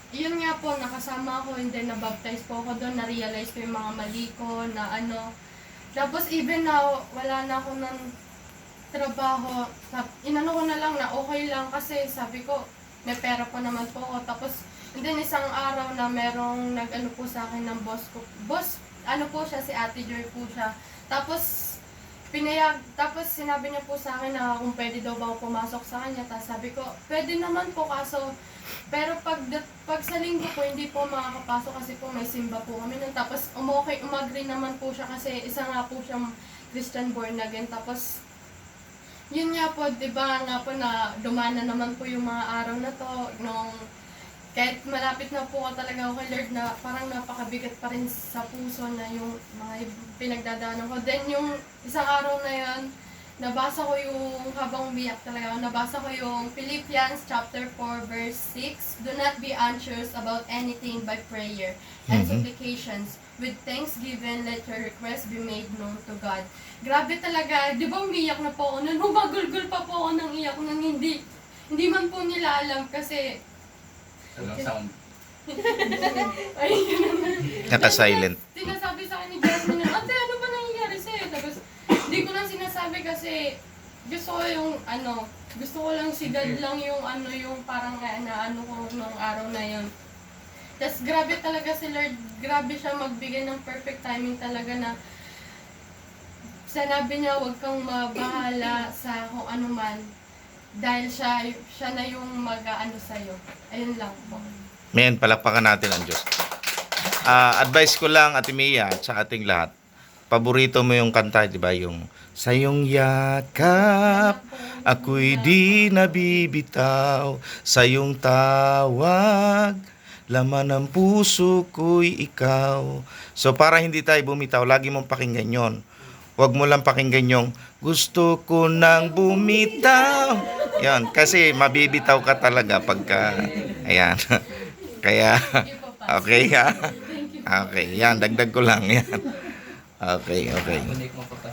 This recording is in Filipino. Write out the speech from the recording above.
yun nga po, nakasama ako, and then nabaptize po ako doon, na-realize ko yung mga mali ko, na ano. Tapos even na wala na ako ng trabaho, inano ko na lang na okay lang kasi sabi ko, may pera pa naman po ako. Tapos, and then isang araw na merong nag-ano po sa akin ng boss ko. Boss, ano po siya, si Ate Joy po siya. Tapos, tapos sinabi niya po sa akin na kung pwede daw ba ako pumasok sa kanya. Tapos sabi ko, pwede naman po kaso, pero pag sa linggo po, hindi po makakapasok kasi po may simba po kami nun. Tapos umagri naman po siya kasi isa nga po siyang Christian born again. Tapos, yun nga po, di ba nga po na dumana naman po yung mga araw na to, nung kahit malapit na po ka talaga ako kay Lord na parang napakabigat pa rin sa puso na yung mga pinagdadaanan ko. Then yung isang araw na yun, nabasa ko yung, habang umiyak talaga ako, nabasa ko yung Philippians chapter 4 verse 6, "Do not be anxious about anything by prayer and supplications. With thanksgiving, let your request be made known to God." Grabe talaga, di ba umiyak na po ako nun, humagulgul pa po ako ng iyak nang hindi man po nila alam kasi Walang sound. ay, yun na. Naka-silent. Sinasabi sa akin ni Jasmine, "Ate, ano ba nangyayari sa'yo?" Tapos, hindi ko lang sinasabi kasi gusto ko yung gusto ko lang si God lang yung yung parang ano ko nung araw na yun. Tapos grabe talaga si Lord, grabe siya magbigay ng perfect timing talaga na sinabi niya huwag kang mabahala sa kung ano man dahil siya na yung mag-aano sa'yo. Ayun lang po. Men, palakpakan natin ang Diyos. Advice ko lang, Ate Mia, at sa ating lahat. Paborito mo yung kanta, di ba? Yung, sa iyong yakap, ako'y di nabibitaw. Sa iyong tawag, laman ng puso ko'y ikaw. So, para hindi tayo bumitaw, lagi mong pakinggan yon. Huwag mo lang pakinggan yung, gusto ko nang bumitaw. Yan, kasi mabibitaw ka talaga pagka, ayan. Kaya, okay ha? Okay, yan, dagdag ko lang yan. Okay, okay. Unik mo pa.